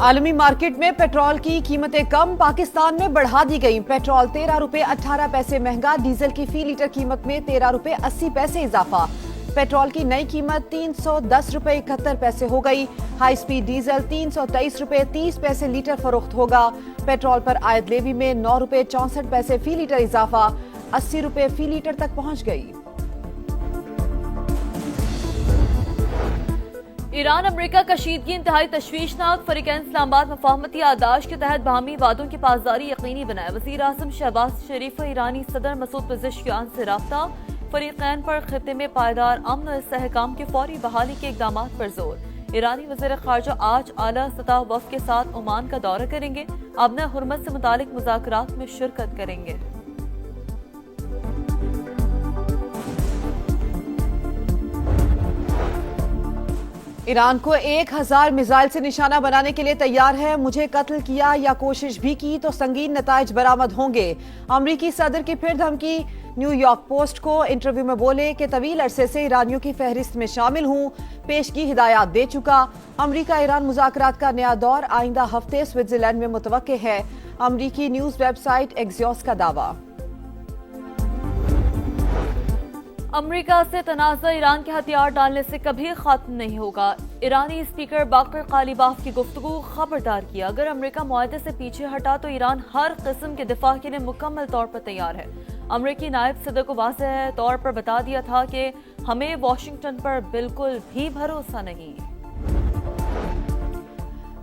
عالمی مارکیٹ میں پیٹرول کی قیمتیں کم، پاکستان میں بڑھا دی گئی۔ پیٹرول 13 روپے 18 پیسے مہنگا، ڈیزل کی فی لیٹر قیمت میں 13 روپے 80 پیسے اضافہ۔ پیٹرول کی نئی قیمت 310 روپے 71 پیسے ہو گئی۔ ہائی سپیڈ ڈیزل 323 روپے 30 پیسے لیٹر فروخت ہوگا۔ پیٹرول پر عائد لیوی میں 9 روپے 64 پیسے فی لیٹر اضافہ، 80 روپے فی لیٹر تک پہنچ گئی۔ ایران امریکہ کشیدگی انتہائی تشویشناک، فریقین اسلام آباد مفاہمتی یادداشت کے تحت باہمی وعدوں کی پاسداری یقینی بنائے۔ وزیر اعظم شہباز شریف ایرانی صدر مسعود پزشکیان سے رابطہ، فریقین پر خطے میں پائیدار امن و استحکام کی فوری بحالی کے اقدامات پر زور۔ ایرانی وزیر خارجہ آج اعلیٰ سطح وفد کے ساتھ عمان کا دورہ کریں گے، ابنۂ حرمت سے متعلق مذاکرات میں شرکت کریں گے۔ ایران کو 1000 میزائل سے نشانہ بنانے کے لیے تیار ہے، مجھے قتل کیا یا کوشش بھی کی تو سنگین نتائج برآمد ہوں گے۔ امریکی صدر کی پھر دھمکی، نیو یارک پوسٹ کو انٹرویو میں بولے کہ طویل عرصے سے ایرانیوں کی فہرست میں شامل ہوں، پیشگی ہدایات دے چکا۔ امریکہ ایران مذاکرات کا نیا دور آئندہ ہفتے سوئٹزرلینڈ میں متوقع ہے، امریکی نیوز ویب سائٹ ایکزیوس کا دعویٰ۔ امریکہ سے تنازع ایران کے ہتھیار ڈالنے سے کبھی ختم نہیں ہوگا۔ ایرانی اسپیکر باقر قالیباف کی گفتگو، خبردار کیا اگر امریکہ معاہدے سے پیچھے ہٹا تو ایران ہر قسم کے دفاع کے لیے مکمل طور پر تیار ہے۔ امریکی نائب صدر کو واضح طور پر بتا دیا تھا کہ ہمیں واشنگٹن پر بالکل بھی بھروسہ نہیں۔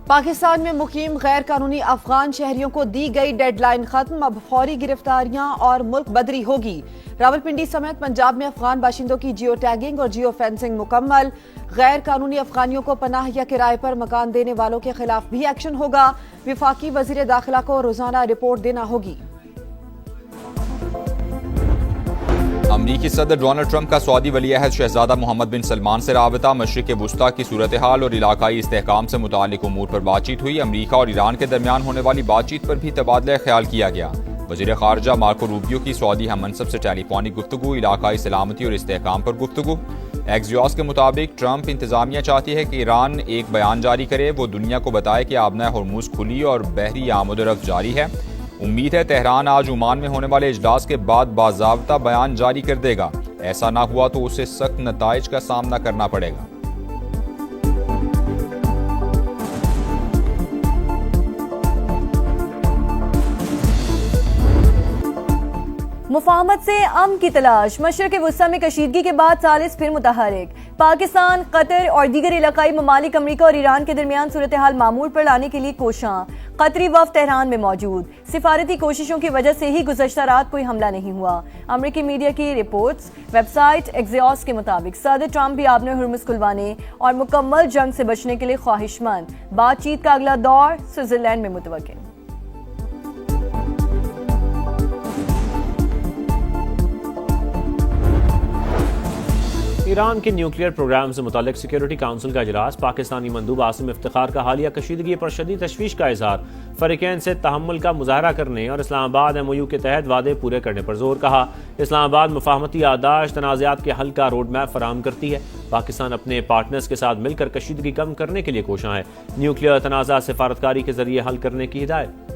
پاکستان میں مقیم غیر قانونی افغان شہریوں کو دی گئی ڈیڈ لائن ختم، اب فوری گرفتاریاں اور ملک بدری ہوگی۔ راولپنڈی سمیت پنجاب میں افغان باشندوں کی جیو ٹیگنگ اور جیو فینسنگ مکمل۔ غیر قانونی افغانیوں کو پناہ یا کرائے پر مکان دینے والوں کے خلاف بھی ایکشن ہوگا۔ وفاقی وزیر داخلہ کو روزانہ رپورٹ دینا ہوگی۔ امریکی صدر ڈونلڈ ٹرمپ کا سعودی ولی عہد شہزادہ محمد بن سلمان سے رابطہ، مشرق وسطیٰ کی صورتحال اور علاقائی استحکام سے متعلق امور پر بات چیت ہوئی۔ امریکہ اور ایران کے درمیان ہونے والی بات چیت پر بھی تبادلہ خیال کیا گیا۔ وزیر خارجہ مارکو روبیو کی سعودی ہم منصب سے ٹیلی فونک گفتگو، علاقائی سلامتی اور استحکام پر گفتگو۔ ایکزیوس کے مطابق ٹرمپ انتظامیہ چاہتی ہے کہ ایران ایک بیان جاری کرے، وہ دنیا کو بتائے کہ آبنۂ ہرمز کھلی اور بحری آمد و رفت جاری ہے۔ امید ہے تہران آج عمان میں ہونے والے اجلاس کے بعد باضابطہ بیان جاری کر دے گا، ایسا نہ ہوا تو اسے سخت نتائج کا سامنا کرنا پڑے گا۔ مفاہمت سے امن کی تلاش، مشرق وسطیٰ میں کشیدگی کے بعد ثالث پھر متحرک۔ پاکستان، قطر اور دیگر علاقائی ممالک امریکہ اور ایران کے درمیان صورتحال معمول پر لانے کے لیے کوشاں۔ قطری وفد تہران میں موجود، سفارتی کوششوں کی وجہ سے ہی گزشتہ رات کوئی حملہ نہیں ہوا۔ امریکی میڈیا کی رپورٹس، ویب سائٹ ایکزیوس کے مطابق صدر ٹرمپ بھی آبنۂ ہرمز کھلوانے اور مکمل جنگ سے بچنے کے لیے خواہش مند۔ بات چیت کا اگلا دور سوئٹزرلینڈ میں متوقع۔ ایران کے نیوکلیئر پروگرام سے متعلق سیکیورٹی کونسل کا اجلاس، پاکستانی مندوب عاصم افتخار کا حالیہ کشیدگی پر شدید تشویش کا اظہار، فریقین سے تحمل کا مظاہرہ کرنے اور اسلام آباد ایم او یو کے تحت وعدے پورے کرنے پر زور۔ کہا اسلام آباد مفاہمتی یادداشت تنازعات کے حل کا روڈ میپ فراہم کرتی ہے، پاکستان اپنے پارٹنرز کے ساتھ مل کر کشیدگی کم کرنے کے لیے کوشاں ہے، نیوکلیئر تنازع سفارتکاری کے ذریعے حل کرنے کی ہدایت۔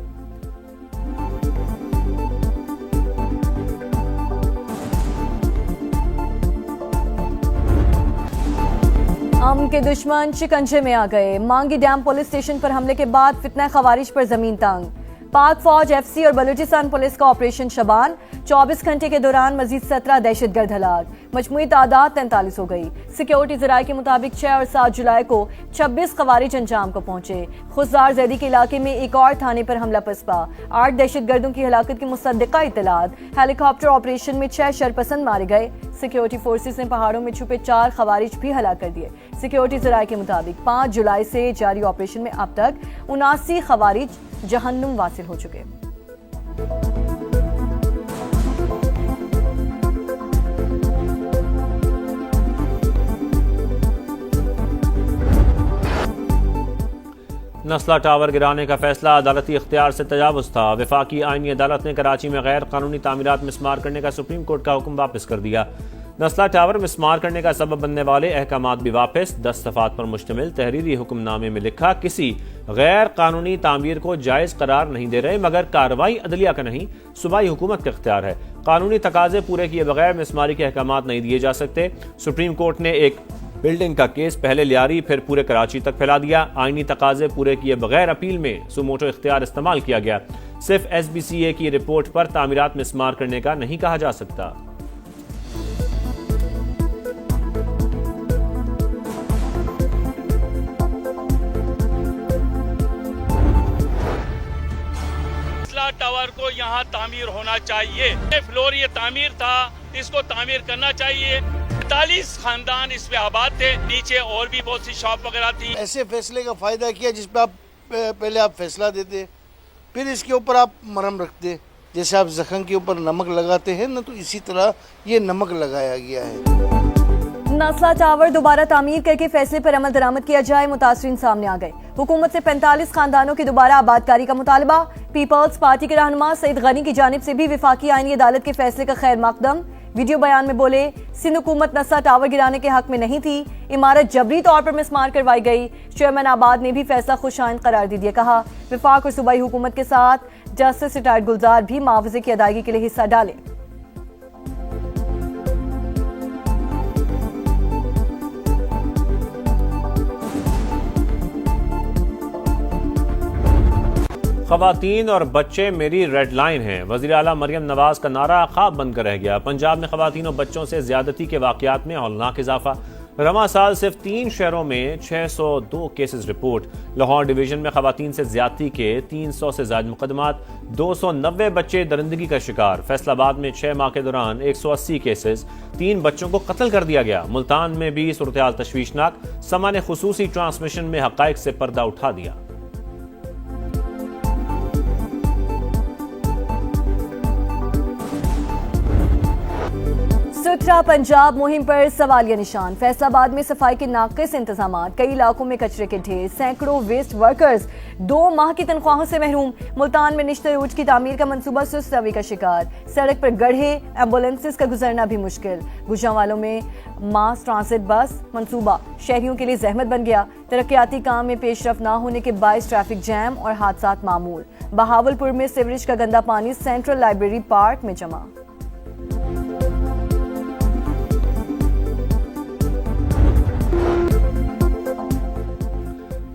امن کے دشمن شکنجے میں آ گئے، مانگی ڈیم پولیس اسٹیشن پر حملے کے بعد فتنہ خوارج پر زمین تنگ۔ پاک فوج، ایف سی اور بلوچستان پولیس کا آپریشن شبان، 24 گھنٹے کے دوران مزید 17 دہشت گرد ہلاک، مجموعی تعداد 43 ہو گئی۔ سیکیورٹی ذرائع کے مطابق 6 اور 7 جولائی کو 26 خوارج انجام کو پہنچے۔ خزدار زیدی کے علاقے میں ایک اور تھانے پر حملہ پسپا، 8 دہشت گردوں کی ہلاکت کی مصدقہ اطلاعات۔ ہیلی کاپٹر آپریشن میں 6 شرپسند مارے گئے۔ سیکیورٹی فورسز نے پہاڑوں میں چھپے 4 خوارج بھی ہلاک کر دیے۔ سیکیورٹی ذرائع کے مطابق 5 جولائی سے جاری آپریشن میں اب تک 79 خوارج جہنم واصل ہو چکے۔ نسلہ ٹاور گرانے کا فیصلہ عدالتی اختیار سے تجاوز تھا، وفاقی آئینی عدالت نے کراچی میں غیر قانونی تعمیرات مسمار کرنے کا سپریم کورٹ کا حکم واپس کر دیا۔ نسلہ ٹاور مسمار کرنے کا سبب بننے والے احکامات بھی واپس، 10 صفحات پر مشتمل تحریری حکم نامے میں لکھا کسی غیر قانونی تعمیر کو جائز قرار نہیں دے رہے، مگر کارروائی عدلیہ کا نہیں، صوبائی حکومت کا اختیار ہے۔ قانونی تقاضے پورے کیے بغیر مسماری کے احکامات نہیں دیے جا سکتے۔ سپریم کورٹ نے ایک بلڈنگ کا کیس پہلے لیاری پھر پورے کراچی تک پھیلا دیا۔ آئینی تقاضے پورے کیے بغیر اپیل میں سوموٹو اختیار استعمال کیا گیا۔ صرف ایس بی سی اے کی رپورٹ پر تعمیرات مسمار کرنے کا نہیں کہا جا سکتا۔ ٹاور کو یہاں تعمیر ہونا چاہیے، فلور یہ تعمیر تھا، اس کو تعمیر کرنا چاہیے۔ 45 خاندان اس پہ آباد تھے، نیچے اور بھی بہت سی شاپ وغیرہ تھی۔ ایسے فیصلے کا فائدہ کیا جس پہ آپ پہلے آپ فیصلہ دیتے، پھر اس کے اوپر آپ مرہم رکھتے، جیسے آپ زخم کے اوپر نمک لگاتے ہیں نا، تو اسی طرح یہ نمک لگایا گیا ہے۔ ناسلا ٹاور دوبارہ تعمیر کر کے فیصلے پر عمل درآمد کیا جائے، متاثرین سامنے آ گئے۔ حکومت سے 45 خاندانوں کی دوبارہ آبادکاری کا مطالبہ۔ پیپلز پارٹی کے رہنما سعید غنی کی جانب سے بھی وفاقی آئینی عدالت کے فیصلے کا خیر مقدم۔ ویڈیو بیان میں بولے، سندھ حکومت ناسلا ٹاور گرانے کے حق میں نہیں تھی، عمارت جبری طور پر مسمار کروائی گئی۔ چیئرمین آباد نے بھی فیصلہ خوشائند قرار دے دیا، کہا وفاق اور صوبائی حکومت کے ساتھ جسٹس ریٹائرڈ گلزار بھی معاوضے کی ادائیگی کے لیے حصہ ڈالیں۔ خواتین اور بچے میری ریڈ لائن ہیں، وزیر اعلیٰ مریم نواز کا نعرہ خواب بن کر رہ گیا۔ پنجاب میں خواتین اور بچوں سے زیادتی کے واقعات میں ہولناک اضافہ۔ رواں سال صرف 3 شہروں میں 602 کیسز رپورٹ۔ لاہور ڈویژن میں خواتین سے زیادتی کے 300 سے زائد مقدمات، 290 بچے درندگی کا شکار۔ فیصل آباد میں 6 ماہ کے دوران 180 کیسز، 3 بچوں کو قتل کر دیا گیا۔ ملتان میں بھی صورتحال تشویشناک، سما نے خصوصی ٹرانسمیشن میں حقائق سے پردہ اٹھا دیا۔ ستھرا پنجاب مہم پر سوالیہ نشان۔ فیصل آباد میں صفائی کے ناقص انتظامات، کئی علاقوں میں کچرے کے ڈھیر، سینکڑوں ویسٹ ورکرز 2 ماہ کی تنخواہوں سے محروم۔ ملتان میں نشتر روڈ کی تعمیر کا منصوبہ سست روی کا شکار، سڑک پر گڑھے، ایمبولینسز کا گزرنا بھی مشکل۔ گوجرانوالوں میں ماس ٹرانزٹ بس منصوبہ شہریوں کے لیے زحمت بن گیا۔ ترقیاتی کام میں پیش رفت نہ ہونے کے باعث ٹریفک جام اور حادثات معمول۔ بہاولپور میں سیوریج کا گندا پانی سینٹرل لائبریری پارک میں جمع۔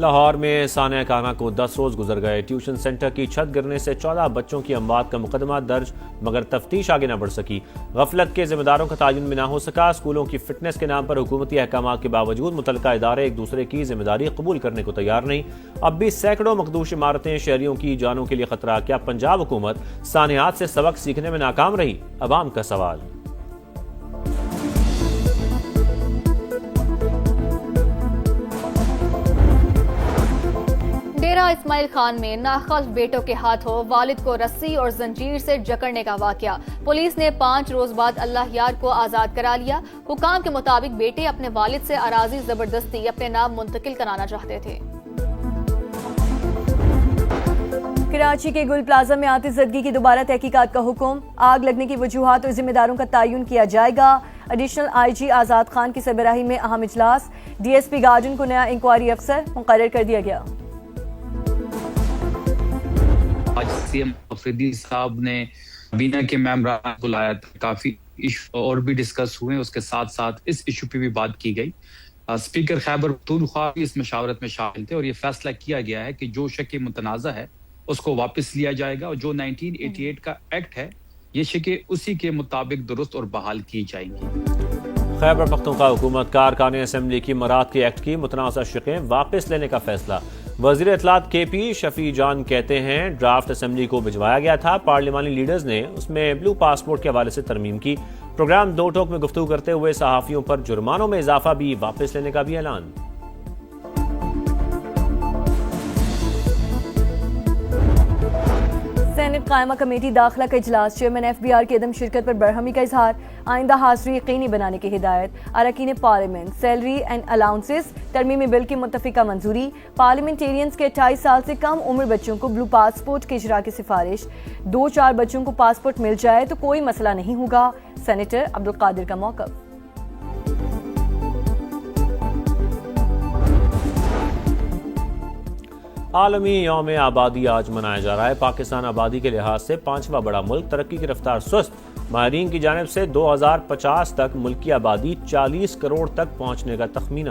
لاہور میں ثانیہ کانا کو 10 روز گزر گئے۔ ٹیوشن سینٹر کی چھت گرنے سے 14 بچوں کی اموات کا مقدمہ درج، مگر تفتیش آگے نہ بڑھ سکی۔ غفلت کے ذمہ داروں کا تعین بھی نہ ہو سکا۔ اسکولوں کی فٹنس کے نام پر حکومتی احکامات کے باوجود متعلقہ ادارے ایک دوسرے کی ذمہ داری قبول کرنے کو تیار نہیں۔ اب بھی سینکڑوں مخدوش عمارتیں، شہریوں کی جانوں کے لیے خطرہ۔ کیا پنجاب حکومت سانحات سے سبق سیکھنے میں ناکام رہی؟ عوام کا سوال۔ ڈیرہ اسماعیل خان میں ناخوش بیٹوں کے ہاتھوں والد کو رسی اور زنجیر سے جکڑنے کا واقعہ۔ پولیس نے 5 روز بعد اللہ یار کو آزاد کرا لیا۔ حکام کے مطابق بیٹے اپنے والد سے اراضی زبردستی اپنے نام منتقل کرانا چاہتے تھے۔ کراچی کے گل پلازا میں آتش زدگی کی دوبارہ تحقیقات کا حکم۔ آگ لگنے کی وجوہات اور ذمہ داروں کا تعین کیا جائے گا۔ ایڈیشنل آئی جی آزاد خان کی سربراہی میں اہم اجلاس۔ ڈی ایس پی گارڈن کو نیا انکوائری افسر مقرر کر دیا گیا۔ آج سی ایم افریدی صاحب نے بینا کے ممبران بلایا تھا، کافی ایشو اور بھی ڈسکس ہوئے، اس کے ساتھ ساتھ اس ایشو پہ بھی بات کی گئی۔ اسپیکر خیبر پختونخوا بھی اس مشاورت میں شامل تھے اور یہ فیصلہ کیا گیا ہے کہ جو شق متنازع ہے اس کو واپس لیا جائے گا اور جو 1988 کا ایکٹ ہے یہ شقیں اسی کے مطابق درست اور بحال کی جائیں گی۔ خیبر پختونخوا حکومت کا ارکان اسمبلی کی مراعات کے ایکٹ کی متنازع شقیں واپس لینے کا فیصلہ۔ وزیر اطلاعات کے پی شفیع جان کہتے ہیں ڈرافٹ اسمبلی کو بھجوایا گیا تھا، پارلیمانی لیڈرز نے اس میں بلو پاسپورٹ کے حوالے سے ترمیم کی۔ پروگرام 2 ٹوک میں گفتگو کرتے ہوئے صحافیوں پر جرمانوں میں اضافہ بھی واپس لینے کا بھی اعلان۔ سینٹ قائمہ کمیٹی داخلہ کا اجلاس۔ چیئرمین ایف بی آر کی عدم شرکت پر برہمی کا اظہار۔ آئندہ حاضری یقینی بنانے کی ہدایت۔ اراکین پارلیمنٹ سیلری اینڈ الاؤنسز ترمیمی بل کی متفقہ منظوری۔ پارلیمنٹیرینز کے 28 سال سے کم عمر بچوں کو بلو پاسپورٹ کے اجراء کی سفارش۔ 2-4 بچوں کو پاسپورٹ مل جائے تو کوئی مسئلہ نہیں ہوگا، سینیٹر عبدالقادر کا موقف۔ عالمی یوم آبادی آج منایا جا رہا ہے۔ پاکستان آبادی کے لحاظ سے 5واں بڑا ملک، ترقی کی رفتار سست۔ ماہرین کی جانب سے 2050 تک ملک کی آبادی 40 کروڑ تک پہنچنے کا تخمینہ۔